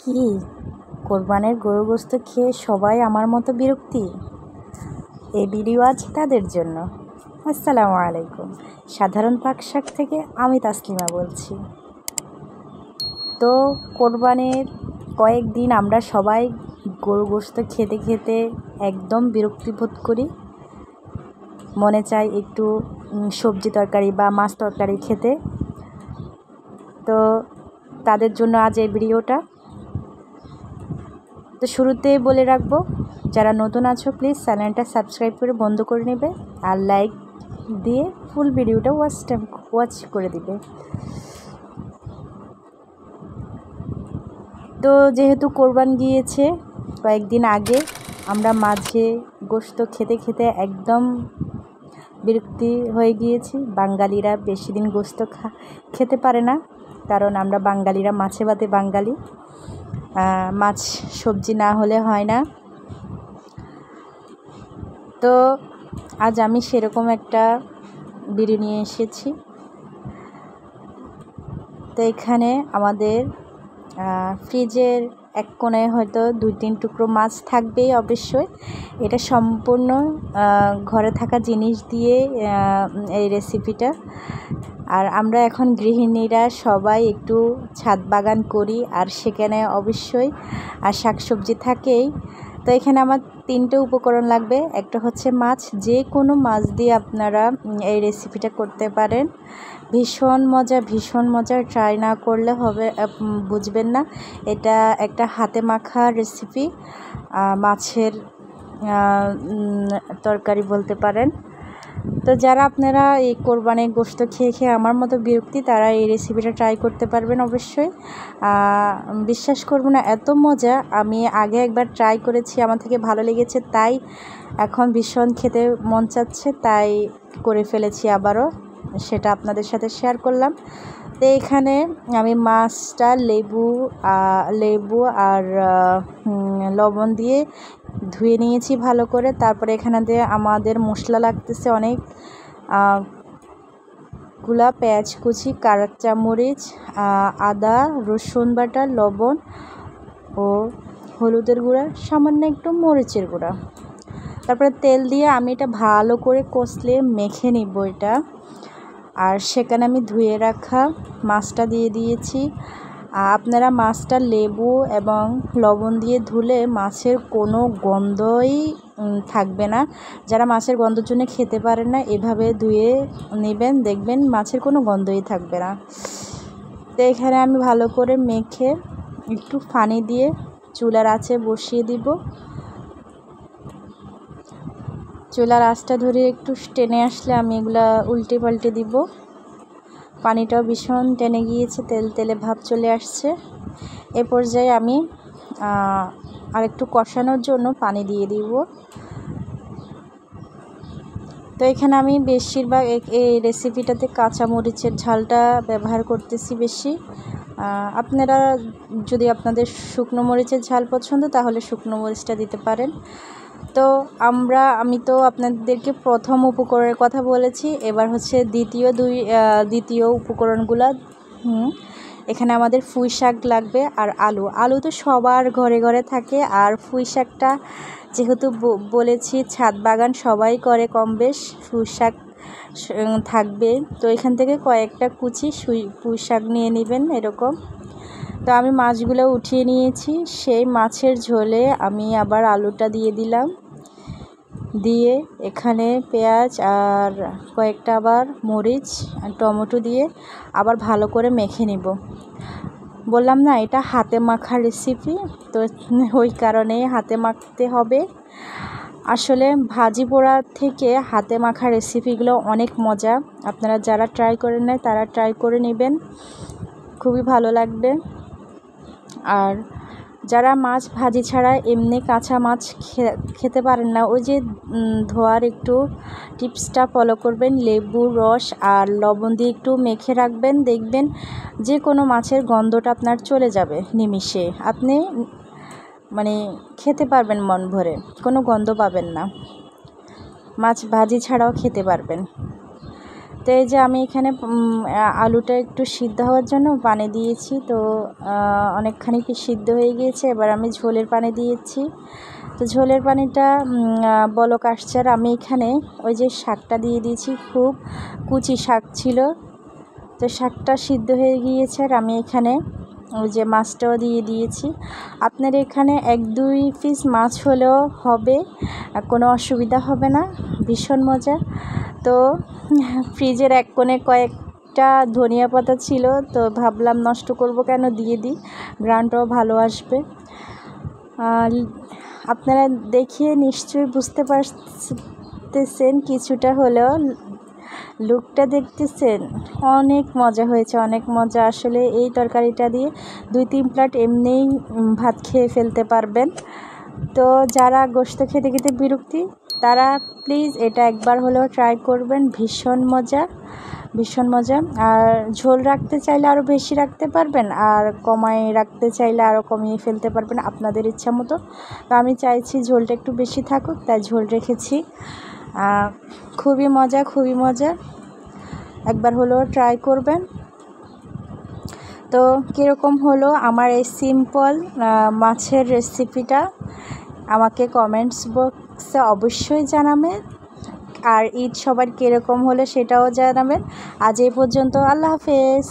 কি কোরবানের গরু গোশত খেয়ে সবাই আমার মতো বিরক্তি? এই ভিডিও আজ তাদের জন্য। আসসালামু আলাইকুম, সাধারণ পাকশাক থেকে আমি তাসলিমা বলছি। তো কোরবানের কয়েকদিন আমরা সবাই গরু গোশত খেতে খেতে একদম বিরক্তিবোধ করি, মনে চায় একটু সবজি তরকারি বা মাছ তরকারি খেতে। তো তাদের জন্য আজ এই ভিডিওটা। তো শুরুতেই বলে রাখবো, যারা নতুন আছো প্লিজ চ্যানেলটা সাবস্ক্রাইব করে বন্ধ করে নেবে আর লাইক দিয়ে ফুল ভিডিওটা ওয়াচ করে দিবে। তো যেহেতু কোরবান গিয়েছে কয়েকদিন আগে, আমরা মাঝে গোশত খেতে খেতে একদম বিরক্তি হয়ে গিয়েছি। বাঙালিরা বেশি দিন গোশত খেতে পারে না, কারণ আমরা বাঙালিরা মাছে ভাতে বাঙালি, মাছ সবজি না হলে হয় না। তো আজ আমি সেরকম একটা ভিডিও নিয়ে এসেছি। তো এখানে আমাদের ফ্রিজের এক কোণায় হয়তো 2-3 টুকরো মাছ থাকবেই অবশ্যই। এটা সম্পূর্ণ ঘরে থাকা জিনিস দিয়ে এই রেসিপিটা। আর আমরা এখন গৃহিণীরা সবাই একটু ছাদ বাগান করি, আর সেখানে অবশ্যই শাকসবজি থাকেই। তো এখানে আমার 3টে উপকরণ লাগবে। একটা হচ্ছে মাছ, যে কোনো মাছ দিয়ে আপনারা এই রেসিপিটা করতে পারেন। ভীষণ মজা, ট্রাই না করলে হবে বুঝবেন না। এটা একটা হাতে মাখা রেসিপি, মাছের তরকারি বলতে পারেন। তো যারা আপনারা এই কোরবানির গোশত খেয়ে খেয়ে আমার মতো বিরক্তি, তারা এই রেসিপিটা ট্রাই করতে পারবেন অবশ্যই। বিশ্বাস করব না, এত মজা। আমি আগে একবার ট্রাই করেছি, আমার থেকে ভালো লেগেছে, তাই এখন ভীষণ খেতে মন চাচ্ছে, তাই করে ফেলেছি আবারও, সেটা আপনাদের সাথে শেয়ার করলাম। তো এখানে আমি মাছটা লেবু আর লবণ দিয়ে ধুয়ে নিয়েছি ভালো করে। তারপরে এখানে দিয়ে আমাদের মশলা লাগতেছে অনেক গুলা, পেঁয়াজ কুচি, কাঁচামরিচ, আদা রসুন বাটা, লবণ ও হলুদের গুঁড়া, সামান্য একটু মরিচের গুঁড়া। তারপরে তেল দিয়ে আমি এটা ভালো করে কষলে মেখে নিব এটা। আর সেখানে আমি ধুয়ে রাখা মাছটা দিয়ে দিয়েছি। আপনারা মাছটা লেবু এবং লবণ দিয়ে ধুলে মাছের কোনো গন্ধই থাকবে না। যারা মাছের গন্ধের জন্য খেতে পারেন না, এভাবে ধুয়ে নেবেন, দেখবেন মাছের কোনো গন্ধই থাকবে না। তো এখানে আমি ভালো করে মেখে একটু পানি দিয়ে চুলার আঁচে বসিয়ে দিব। চুলার আঁচটা ধরে একটু টেনে আসলে আমি এগুলা উল্টে পাল্টে দিব। পানিটাও ভীষণ টেনে গিয়েছে, তেলে ভাব চলে আসছে। এ পর্যায়ে আমি আরেকটু কষানোর জন্য পানি দিয়ে দিব। তো এখানে আমি বেশিরভাগ এই রেসিপিটাতে কাঁচামরিচের ঝালটা ব্যবহার করতেছি বেশি। আপনারা যদি আপনাদের শুকনো মরিচের ঝাল পছন্দ, তাহলে শুকনো মরিচটা দিতে পারেন। তো আমি তো আপনাদেরকে প্রথম উপকরণের কথা বলেছি, এবার হচ্ছে দ্বিতীয় উপকরণগুলো। এখানে আমাদের পুঁই শাক লাগবে আর আলু তো সবার ঘরে ঘরে থাকে। আর পুঁই শাকটা যেহেতু বলেছি ছাদ বাগান সবাই করে কম বেশ, পুঁই শাক থাকবে। তো এখান থেকে কয়েকটা কুচি পুঁই শাক নিয়ে নেবেন এরকম। তো আমি মাছগুলো উঠিয়ে নিয়েছি। সেই মাছের ঝোলে আমি আবার আলুটা দিয়ে দিলাম, দিয়ে এখানে পেঁয়াজ আর কয়েকটা আবার মরিচ আর টমেটো দিয়ে আবার ভালো করে মেখে নিব। বললাম না, এটা হাতে মাখা রেসিপি, তো ওই কারণে হাতে মাখতে হবে। আসলে ভাজি পোড়া থেকে হাতে মাখা রেসিপিগুলো অনেক মজা। আপনারা যারা ট্রাই করেন না, তারা ট্রাই করে নেবেন, খুবই ভালো লাগবে। আর যারা মাছ ভাজি ছাড়া এমনি কাঁচা মাছ খেতে পারেন না, ওই যে ধোয়ার একটু টিপসটা ফলো করবেন। লেবুর রস আর লবণ দিয়ে একটু মেখে রাখবেন, দেখবেন যে কোনো মাছের গন্ধটা আপনার চলে যাবে নিমিষে। আপনি খেতে পারবেন মন ভরে, কোনো গন্ধ পাবেন না, মাছ ভাজি ছাড়াও খেতে পারবেন। তো এই যে আমি এখানে আলুটা একটু সিদ্ধ হওয়ার জন্য পানি দিয়েছি, তো অনেকখানি কি সিদ্ধ হয়ে গিয়েছে। এবার আমি ঝোলের পানি দিয়েছি, তো ঝোলের পানিটা বলক আসছে। আর আমি এখানে ওই যে শাকটা দিয়ে দিয়েছি, খুব কুচি শাক ছিল, তো শাকটা সিদ্ধ হয়ে গিয়েছে। আর আমি এখানে ওই যে মাছটাও দিয়ে দিয়েছি। আপনার এখানে 1-2 পিস মাছ হলেও হবে, কোনো অসুবিধা হবে না, ভীষণ মজা। তো ফ্রিজের এক কোণে কয়েকটা ধনিয়া পাতা ছিল, তো ভাবলাম নষ্ট করব কেন, দিয়ে দিই, গ্রানটাও ভালো আসবে। আপনারা দেখিয়ে নিশ্চয়ই বুঝতে পারতেছেন কিছুটা হলেও, লুকটা দেখতেছেন, অনেক মজা হয়েছে, অনেক মজা। আসলে এই তরকারিটা দিয়ে 2-3 প্লেট এমনিই ভাত খেয়ে ফেলতে পারবেন। তো যারা গোশত খেতে খেতে বিরক্তি, তারা প্লিজ এটা একবার হলেও ট্রাই করবেন, ভীষণ মজা, ভীষণ মজা। আর ঝোল রাখতে চাইলে আরও বেশি রাখতে পারবেন, আর কমায় রাখতে চাইলে আরও কমিয়ে ফেলতে পারবেন আপনাদের ইচ্ছা মতো। তো আমি চাইছি ঝোলটা একটু বেশি থাকুক, তাই ঝোল রেখেছি। খুবই মজা, খুবই মজা, একবার হলেও ট্রাই করবেন। তো কীরকম হলো আমার এই সিম্পল মাছের রেসিপিটা, আমাকে কমেন্টস বক্সে অবশ্যই জানাবেন। আর ঈদ সবার কীরকম হলো সেটাও জানাবেন। আজ এই পর্যন্ত, আল্লাহ হাফেজ।